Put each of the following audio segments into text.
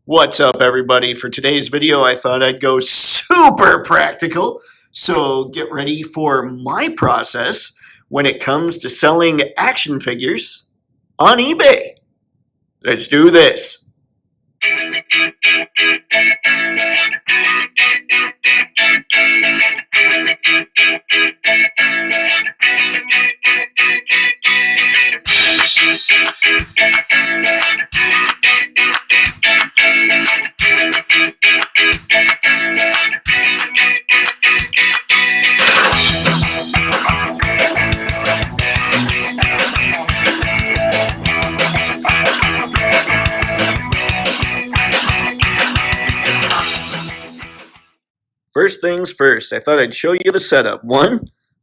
What's up, everybody? For today's video, I thought I'd go super practical. So get ready for my process when it comes to selling action figures on eBay. Let's do this. First things first, I thought I'd show you the setup. One,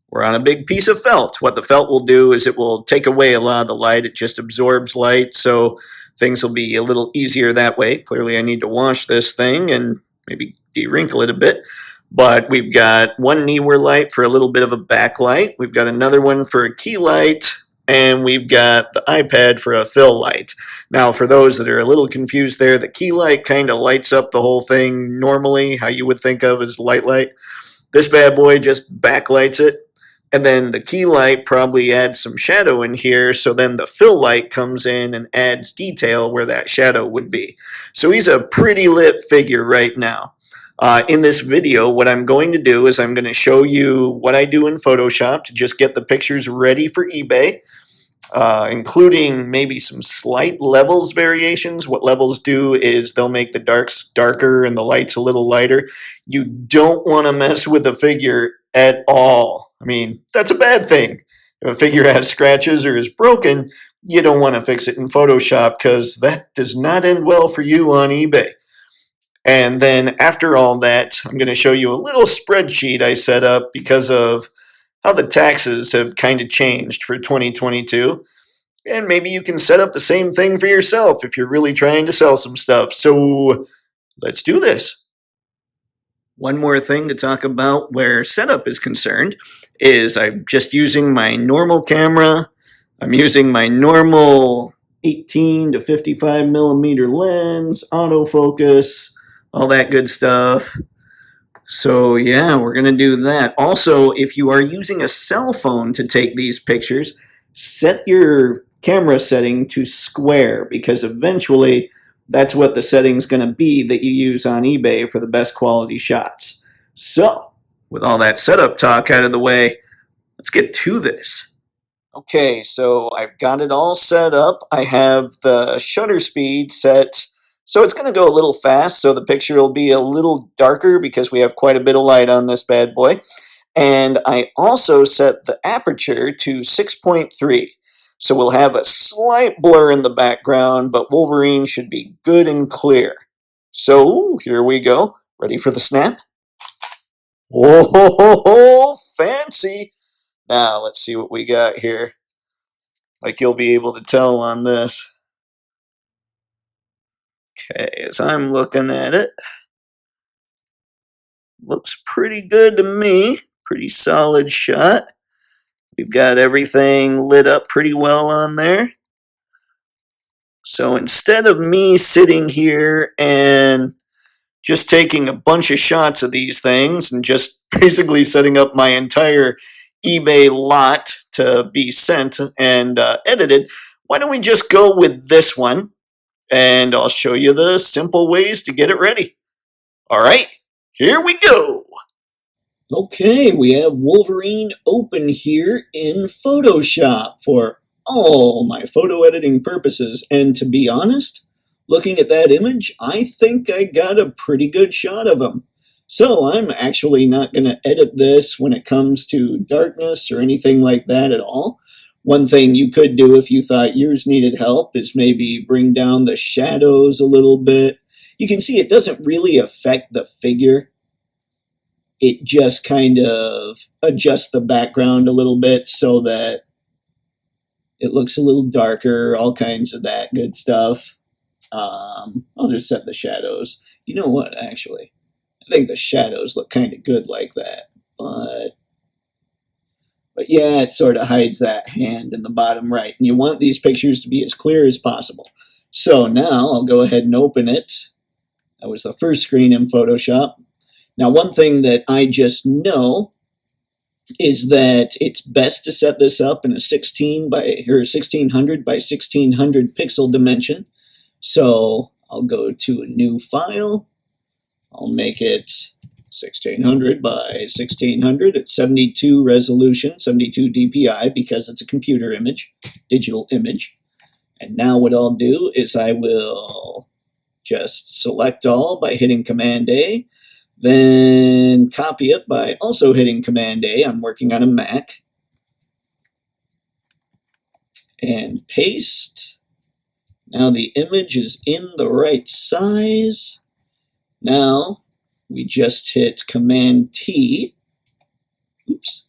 we're on a big piece of felt. What the felt will do is it will take away a lot of the light. It just absorbs light, so things will be a little easier that way. Clearly I need to wash this thing and maybe de-wrinkle it a bit. But we've got one Neewer light for a little bit of a backlight. We've got another one for a key light. And we've got the iPad for a fill light. Now, for those that are a little confused there, the key light kind of lights up the whole thing normally, how you would think of as light. This bad boy just backlights it. And then the key light probably adds some shadow in here, so then the fill light comes in and adds detail where that shadow would be. So he's a pretty lit figure right now. In this video, what I'm going to do is I'm going to show you what I do in Photoshop to just get the pictures ready for eBay, including maybe some slight levels variations. What levels do is they'll make the darks darker and the lights a little lighter. You don't want to mess with the figure at all. I mean, that's a bad thing. If a figure has scratches or is broken, you don't want to fix it in Photoshop because that does not end well for you on eBay. And then after all that, I'm going to show you a little spreadsheet I set up because of how the taxes have kind of changed for 2022. And maybe you can set up the same thing for yourself if you're really trying to sell some stuff. So let's do this. One more thing to talk about where setup is concerned is I'm just using my normal camera. I'm using my normal 18 to 55 millimeter lens, autofocus, all that good stuff. So yeah, we're going to do that. Also, if you are using a cell phone to take these pictures, set your camera setting to square because eventually that's what the setting's going to be that you use on eBay for the best quality shots. So, with all that setup talk out of the way, let's get to this. Okay, so I've got it all set up. I have the shutter speed set, so it's going to go a little fast, so the picture will be a little darker because we have quite a bit of light on this bad boy. And I also set the aperture to 6.3. So we'll have a slight blur in the background, but Wolverine should be good and clear. So here we go. Ready for the snap? Oh, fancy! Now let's see what we got here. Like you'll be able to tell on this. Okay, as I'm looking at it, looks pretty good to me. Pretty solid shot. We've got everything lit up pretty well on there. So instead of me sitting here and just taking a bunch of shots of these things and just basically setting up my entire eBay lot to be sent and edited, why don't we just go with this one and I'll show you the simple ways to get it ready. All right, here we go. Okay, we have Wolverine open here in Photoshop for all my photo editing purposes. And to be honest, looking at that image, I think I got a pretty good shot of him. So I'm actually not going to edit this when it comes to darkness or anything like that at all. One thing you could do if you thought yours needed help is maybe bring down the shadows a little bit. You can see it doesn't really affect the figure. It just kind of adjusts the background a little bit so that it looks a little darker, all kinds of that good stuff. I'll just set the shadows. You know what, actually? I think the shadows look kind of good like that. But yeah, it sort of hides that hand in the bottom right. And you want these pictures to be as clear as possible. So now I'll go ahead and open it. That was the first screen in Photoshop. Now, one thing that I just know is that it's best to set this up in a 1600 by 1600 pixel dimension. So I'll go to a new file. I'll make it 1600 by 1600 at 72 resolution, 72 dpi, because it's a computer image, digital image. And now what I'll do is I will just select all by hitting Command A, then copy it by also hitting Command A. I'm working on a Mac. And paste. Now the image is in the right size. Now we just hit Command T. Oops.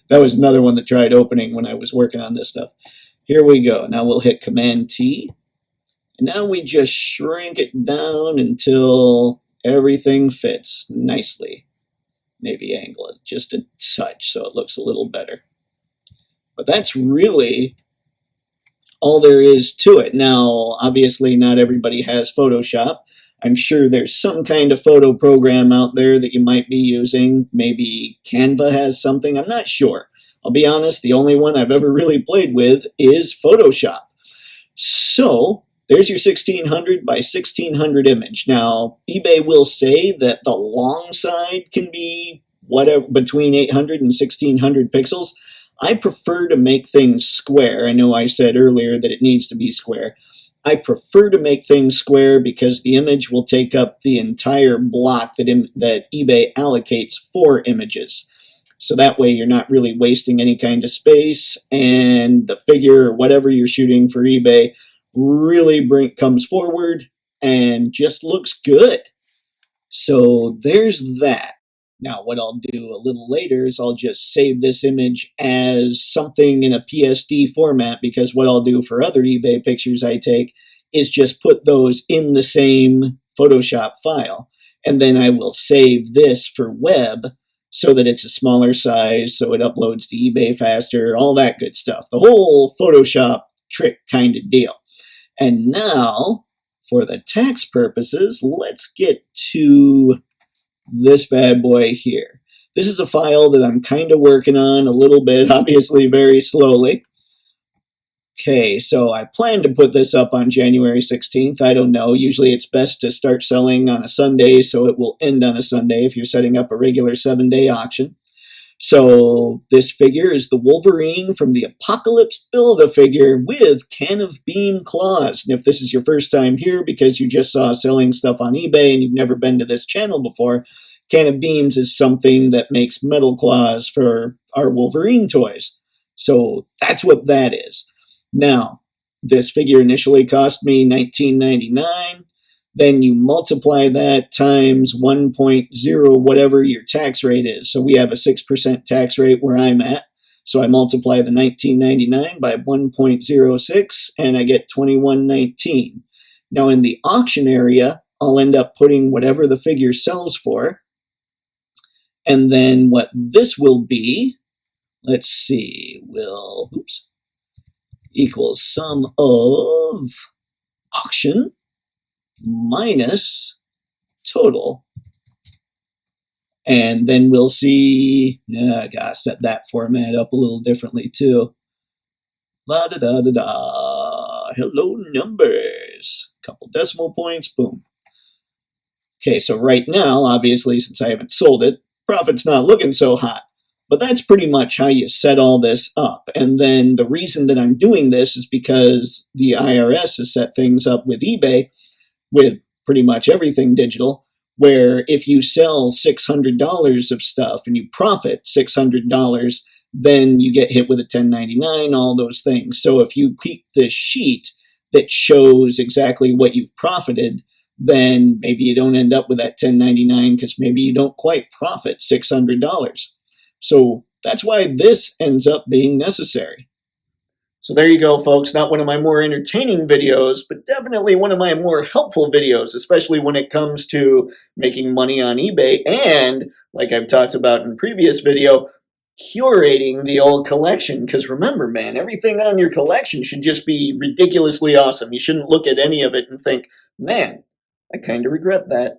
That was another one that tried opening when I was working on this stuff. Here we go. Now we'll hit Command T. And now we just shrink it down until everything fits nicely. Maybe angle it just a touch so it looks a little better. But that's really all there is to it. Now, obviously, not everybody has Photoshop. I'm sure there's some kind of photo program out there that you might be using. Maybe Canva has something. I'm not sure. I'll be honest, the only one I've ever really played with is Photoshop. So there's your 1600 by 1600 image. Now, eBay will say that the long side can be whatever between 800 and 1600 pixels. I prefer to make things square. I know I said earlier that it needs to be square. I prefer to make things square because the image will take up the entire block that eBay allocates for images. So that way you're not really wasting any kind of space, and the figure or whatever you're shooting for eBay really comes forward and just looks good. So there's that. Now what I'll do a little later is I'll just save this image as something in a PSD format, because what I'll do for other eBay pictures I take is just put those in the same Photoshop file. And then I will save this for web so that it's a smaller size, so it uploads to eBay faster, all that good stuff. The whole Photoshop trick kind of deal. And now, for the tax purposes, let's get to this bad boy here. This is a file that I'm kind of working on a little bit, obviously very slowly. Okay, so I plan to put this up on January 16th. I don't know. Usually it's best to start selling on a Sunday so it will end on a Sunday if you're setting up a regular 7-day auction. So this figure is the Wolverine from the Apocalypse Build-A-Figure with Can of Beam claws. And if this is your first time here because you just saw selling stuff on eBay and you've never been to this channel before, Can of Beams is something that makes metal claws for our Wolverine toys. So that's what that is. Now, this figure initially cost me $19.99. Then you multiply that times 1.0 whatever your tax rate is. So we have a 6% tax rate where I'm at. So I multiply the $19.99 by 1.06 and I get $21.19. Now in the auction area, I'll end up putting whatever the figure sells for. And then what this will be, let's see, will equals sum of auction minus total. And then we'll see, I gotta set that format up a little differently too. La da da da da. Hello numbers. Couple decimal points, boom. Okay, so right now, obviously, since I haven't sold it, profit's not looking so hot. But that's pretty much how you set all this up. And then the reason that I'm doing this is because the IRS has set things up with eBay with pretty much everything digital, where if you sell $600 of stuff and you profit $600, then you get hit with a 1099, all those things. So if you keep this sheet that shows exactly what you've profited, then maybe you don't end up with that 1099 because maybe you don't quite profit $600. So that's why this ends up being necessary. So there you go, folks. Not one of my more entertaining videos, but definitely one of my more helpful videos, especially when it comes to making money on eBay and, like I've talked about in a previous video, curating the old collection. Because remember, man, everything on your collection should just be ridiculously awesome. You shouldn't look at any of it and think, man, I kind of regret that.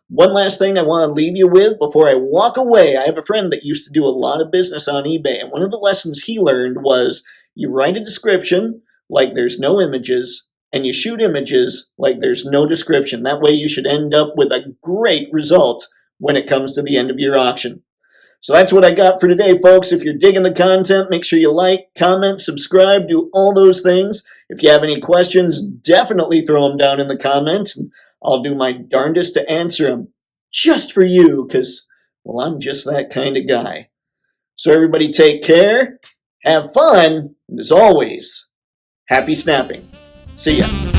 One last thing I want to leave you with before I walk away. I have a friend that used to do a lot of business on eBay, and one of the lessons he learned was you write a description like there's no images, and you shoot images like there's no description. That way you should end up with a great result when it comes to the end of your auction. So that's what I got for today, folks. If you're digging the content, make sure you like, comment, subscribe, do all those things. If you have any questions, definitely throw them down in the comments, and I'll do my darndest to answer them just for you, because, well, I'm just that kind of guy. So everybody take care, have fun, and as always, happy snapping. See ya.